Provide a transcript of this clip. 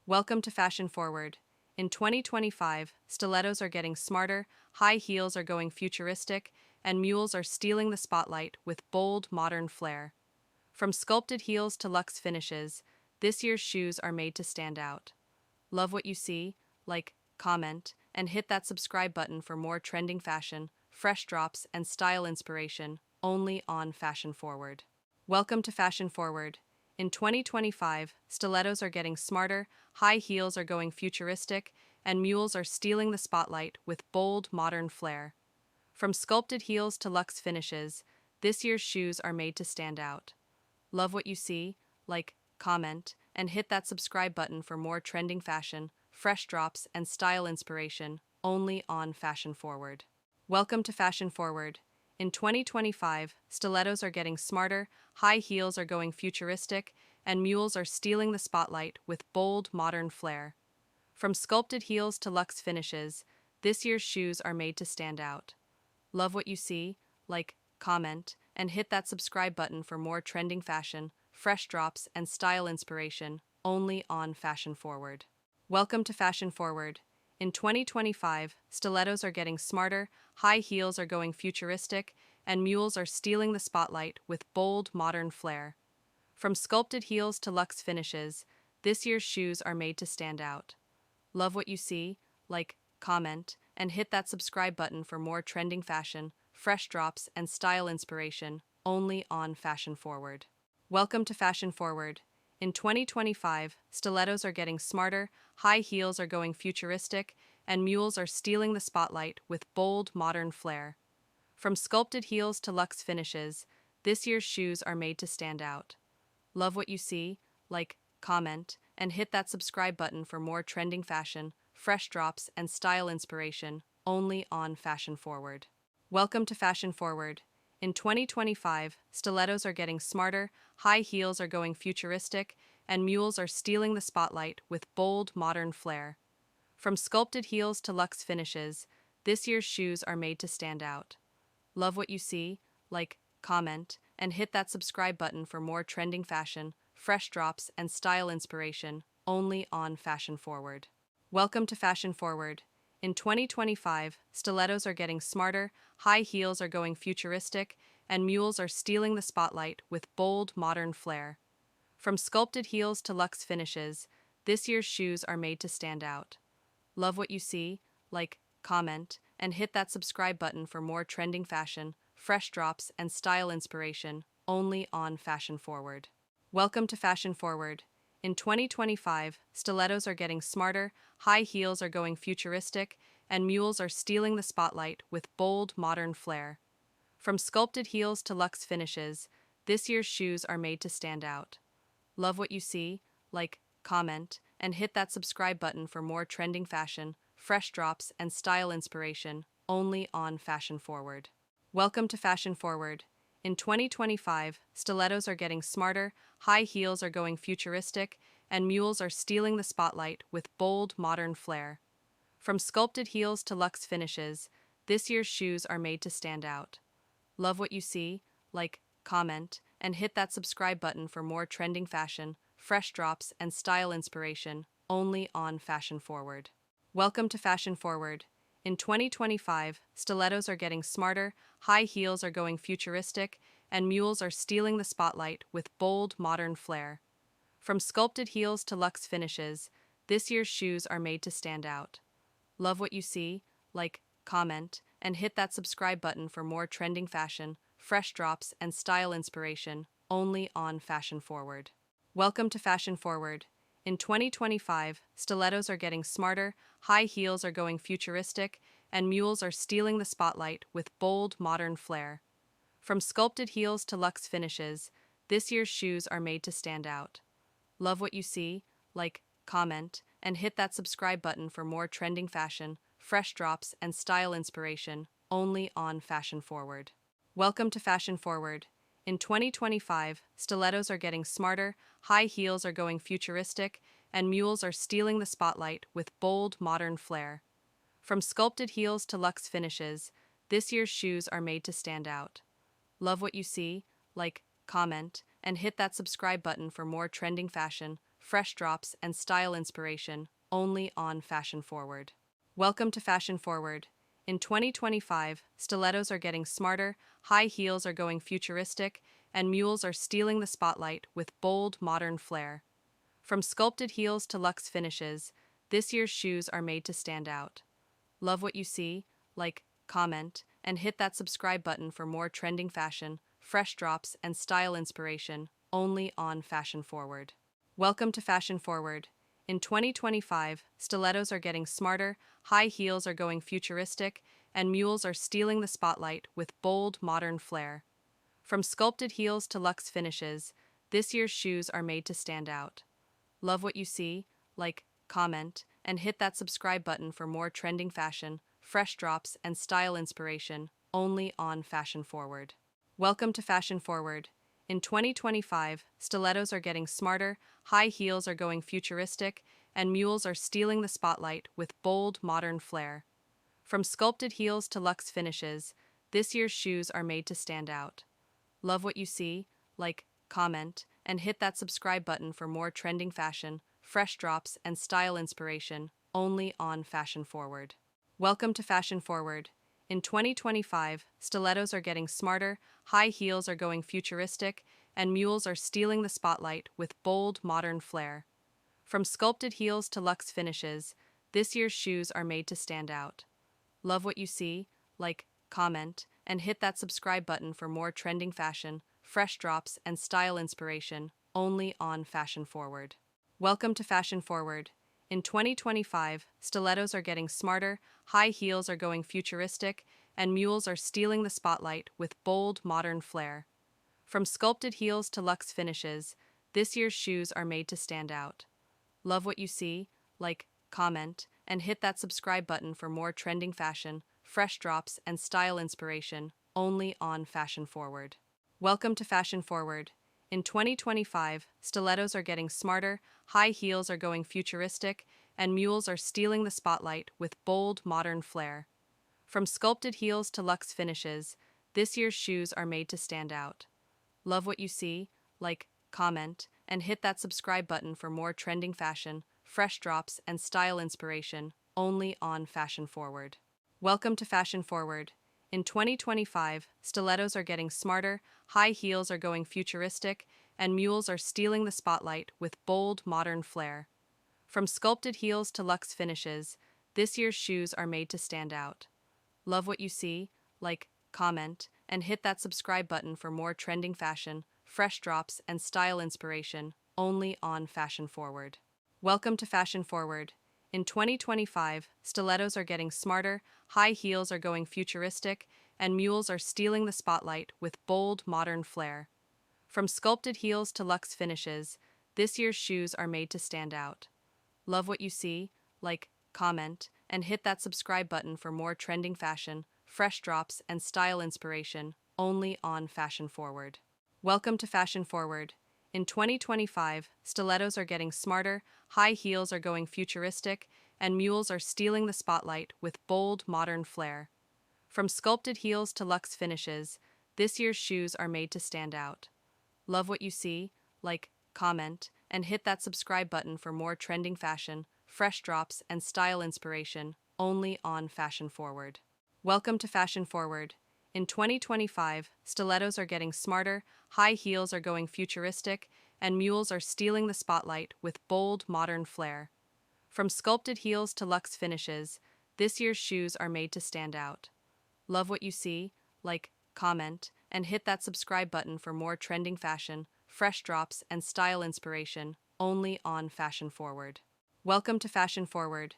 Welcome to Fashion Forward. In 2025, stilettos are getting smarter, high heels are going futuristic, and mules are stealing the spotlight with bold, modern flair. From sculpted heels to luxe finishes, this year's shoes are made to stand out. Love what you see? Like, comment, and hit that subscribe button for more trending fashion, fresh drops, and style inspiration, only on Fashion Forward. Welcome to Fashion Forward. In 2025, stilettos are getting smarter, high heels are going futuristic, and mules are stealing the spotlight with bold, modern flair. From sculpted heels to luxe finishes, this year's shoes are made to stand out. Love what you see? Like, comment, and hit that subscribe button for more trending fashion, fresh drops, and style inspiration, only on Fashion Forward. Welcome to Fashion Forward. In 2025, stilettos are getting smarter, high heels are going futuristic, and mules are stealing the spotlight with bold, modern flair. From sculpted heels to luxe finishes, this year's shoes are made to stand out. Love what you see? Like, comment, and hit that subscribe button for more trending fashion, fresh drops, and style inspiration, only on Fashion Forward. Welcome to Fashion Forward. In 2025, stilettos are getting smarter, high heels are going futuristic, and mules are stealing the spotlight with bold, modern flair. From sculpted heels to luxe finishes, this year's shoes are made to stand out. Love what you see? Like, comment, and hit that subscribe button for more trending fashion, fresh drops, and style inspiration, only on Fashion Forward. Welcome to Fashion Forward. In 2025, stilettos are getting smarter, high heels are going futuristic, and mules are stealing the spotlight with bold, modern flair. From sculpted heels to luxe finishes, this year's shoes are made to stand out. Love what you see? Like, comment, and hit that subscribe button for more trending fashion, fresh drops, and style inspiration, only on Fashion Forward. Welcome to Fashion Forward. In 2025, stilettos are getting smarter, high heels are going futuristic, and mules are stealing the spotlight with bold, modern flair. From sculpted heels to luxe finishes, this year's shoes are made to stand out. Love what you see? Like, comment, and hit that subscribe button for more trending fashion, fresh drops, and style inspiration, only on Fashion Forward. Welcome to Fashion Forward. In 2025, stilettos are getting smarter, high heels are going futuristic, and mules are stealing the spotlight with bold, modern flair. From sculpted heels to luxe finishes, this year's shoes are made to stand out. Love what you see? Like, comment, and hit that subscribe button for more trending fashion, fresh drops, and style inspiration, only on Fashion Forward. Welcome to Fashion Forward. In 2025, stilettos are getting smarter, high heels are going futuristic, and mules are stealing the spotlight with bold, modern flair. From sculpted heels to luxe finishes, this year's shoes are made to stand out. Love what you see? Like, comment, and hit that subscribe button for more trending fashion, fresh drops, and style inspiration, only on Fashion Forward. Welcome to Fashion Forward. In 2025, stilettos are getting smarter, high heels are going futuristic, and mules are stealing the spotlight with bold, modern flair. From sculpted heels to luxe finishes, this year's shoes are made to stand out. Love what you see? Like, comment, and hit that subscribe button for more trending fashion, fresh drops, and style inspiration, only on Fashion Forward. Welcome to Fashion Forward. In 2025, stilettos are getting smarter, high heels are going futuristic, and mules are stealing the spotlight with bold, modern flair. From sculpted heels to luxe finishes, this year's shoes are made to stand out. Love what you see? Like, comment, and hit that subscribe button for more trending fashion, fresh drops, and style inspiration, only on Fashion Forward. Welcome to Fashion Forward. In 2025, stilettos are getting smarter, high heels are going futuristic, and mules are stealing the spotlight with bold, modern flair. From sculpted heels to luxe finishes, this year's shoes are made to stand out. Love what you see? Like, comment, and hit that subscribe button for more trending fashion, fresh drops, and style inspiration, only on Fashion Forward. Welcome to Fashion Forward. In 2025, stilettos are getting smarter, high heels are going futuristic, and mules are stealing the spotlight with bold, modern flair. From sculpted heels to luxe finishes, this year's shoes are made to stand out. Love what you see? Like, comment, and hit that subscribe button for more trending fashion, fresh drops, and style inspiration only on Fashion Forward. Welcome to Fashion Forward. In 2025, stilettos are getting smarter, high heels are going futuristic, and mules are stealing the spotlight with bold, modern flair. From sculpted heels to luxe finishes, this year's shoes are made to stand out. Love what you see? Like, comment, and hit that subscribe button for more trending fashion, fresh drops, and style inspiration only on Fashion Forward. Welcome to Fashion Forward. In 2025, stilettos are getting smarter, high heels are going futuristic, and mules are stealing the spotlight with bold, modern flair. From sculpted heels to luxe finishes, this year's shoes are made to stand out. Love what you see? Like, comment, and hit that subscribe button for more trending fashion, fresh drops, and style inspiration only on Fashion Forward. Welcome to Fashion Forward. In 2025, stilettos are getting smarter, high heels are going futuristic, and mules are stealing the spotlight with bold, modern flair. From sculpted heels to luxe finishes, this year's shoes are made to stand out. Love what you see? Like, comment, and hit that subscribe button for more trending fashion, fresh drops, and style inspiration only on Fashion Forward. Welcome to Fashion Forward. In 2025, stilettos are getting smarter, high heels are going futuristic, and mules are stealing the spotlight with bold, modern flair. From sculpted heels to luxe finishes, this year's shoes are made to stand out. Love what you see? Like, comment, and hit that subscribe button for more trending fashion, fresh drops, and style inspiration only on Fashion Forward. Welcome to Fashion Forward. In 2025, stilettos are getting smarter, high heels are going futuristic, and mules are stealing the spotlight with bold, modern flair. From sculpted heels to luxe finishes, this year's shoes are made to stand out. Love what you see? Like, comment, and hit that subscribe button for more trending fashion, fresh drops, and style inspiration only on Fashion Forward. Welcome to Fashion Forward. In 2025, stilettos are getting smarter, high heels are going futuristic, and mules are stealing the spotlight with bold, modern flair. From sculpted heels to luxe finishes, this year's shoes are made to stand out. Love what you see? Like, comment, and hit that subscribe button for more trending fashion, fresh drops, and style inspiration only on Fashion Forward. Welcome to Fashion Forward. In 2025, stilettos are getting smarter, high heels are going futuristic, and mules are stealing the spotlight with bold, modern flair. From sculpted heels to luxe finishes, this year's shoes are made to stand out. Love what you see? Like, comment, and hit that subscribe button for more trending fashion, fresh drops, and style inspiration only on Fashion Forward. Welcome to Fashion Forward. In 2025, stilettos are getting smarter, high heels are going futuristic, and mules are stealing the spotlight with bold, modern flair. From sculpted heels to luxe finishes, this year's shoes are made to stand out. Love what you see? Like, comment, and hit that subscribe button for more trending fashion, fresh drops, and style inspiration only on Fashion Forward. Welcome to Fashion Forward. In 2025, stilettos are getting smarter, high heels are going futuristic, and mules are stealing the spotlight with bold, modern flair. From sculpted heels to luxe finishes, this year's shoes are made to stand out. Love what you see? Like, comment, and hit that subscribe button for more trending fashion, fresh drops, and style inspiration only on Fashion Forward. Welcome to Fashion Forward. In 2025, stilettos are getting smarter, high heels are going futuristic, and mules are stealing the spotlight with bold, modern flair. From sculpted heels to luxe finishes, this year's shoes are made to stand out. Love what you see? Like, comment, and hit that subscribe button for more trending fashion, fresh drops, and style inspiration only on Fashion Forward. Welcome to Fashion Forward.